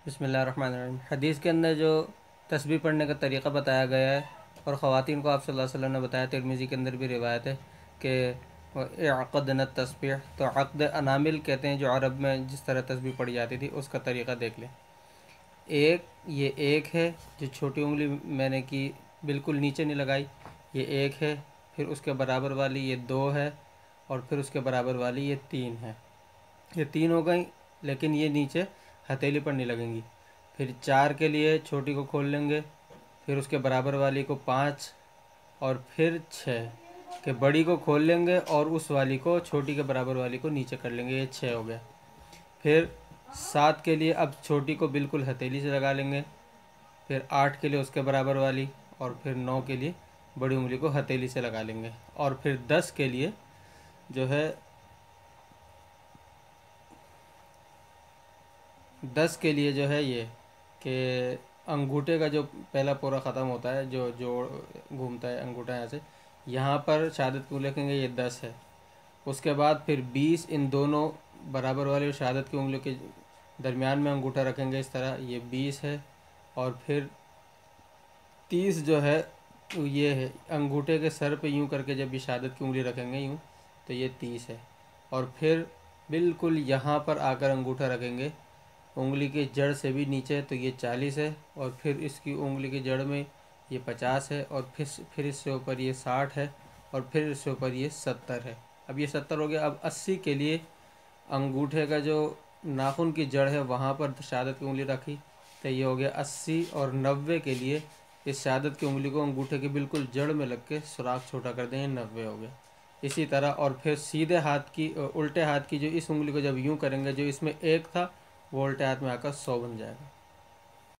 बिस्मिल्लाहिर्रहमानिर्रहीम। हदीस के अंदर जो तस्बीह पढ़ने का तरीक़ा बताया गया है और ख़वातीन को आप सल्लल्लाहु अलैहि वसल्लम ने बताया, तिरमिज़ी के अंदर भी रिवायत है कि अक़दन तस्बीह, तो अक़द अनामिल कहते हैं जो अरब में जिस तरह तस्बीह पढ़ी जाती थी उसका तरीक़ा देख लें। ये एक है, जो छोटी उंगली मैंने की बिल्कुल नीचे नहीं लगाई, ये एक है। फिर उसके बराबर वाली ये दो है, और फिर उसके बराबर वाली ये तीन है। ये तीन हो गई, लेकिन ये नीचे हथेली पर नहीं लगेंगी। फिर चार के लिए छोटी को खोल लेंगे, फिर उसके बराबर वाली को पाँच, और फिर छः के बड़ी को खोल लेंगे और उस वाली को छोटी के बराबर वाली को नीचे कर लेंगे। ये छः हो गया। फिर सात के लिए अब छोटी को बिल्कुल हथेली से लगा लेंगे, फिर आठ के लिए उसके बराबर वाली, और फिर नौ के लिए बड़ी उंगली को हथेली से लगा लेंगे। और फिर 10 के लिए जो है 10 के लिए जो है ये कि अंगूठे का जो पहला पोरा ख़त्म होता है, जो जोड़ घूमता है अंगूठा यहाँ से यहाँ पर शहादत की उंगली रखेंगे, ये 10 है। उसके बाद फिर 20 इन दोनों बराबर वाले शहादत की उंगलियों के दरमियान में अंगूठा रखेंगे इस तरह, ये 20 है। और फिर 30 जो है ये है, अंगूठे के सर पे यूं करके जब ये शहादत की उंगली रखेंगे यूं, तो ये 30 है। और फिर बिल्कुल यहाँ पर आकर अंगूठा रखेंगे उंगली की जड़ से भी नीचे, तो ये 40 है। और फिर इसकी उंगली की जड़ में ये 50 है, और फिर इससे ऊपर ये 60 है, और फिर इससे ऊपर ये 70 है। अब ये 70 हो गया। अब 80 के लिए अंगूठे का जो नाखून की जड़ है वहाँ पर शहादत की उंगली रखी, तो ये हो गया 80। और 90 के लिए इस शहादत की उंगली को अंगूठे की बिल्कुल जड़ में लग के सुराख छोटा कर दें, 90 हो गया। इसी तरह और फिर सीधे हाथ की उल्टे हाथ की जो इस उंगली को जब यूं करेंगे, जो इसमें एक था वो उल्टे हाथ में आकर 100 बन जाएगा।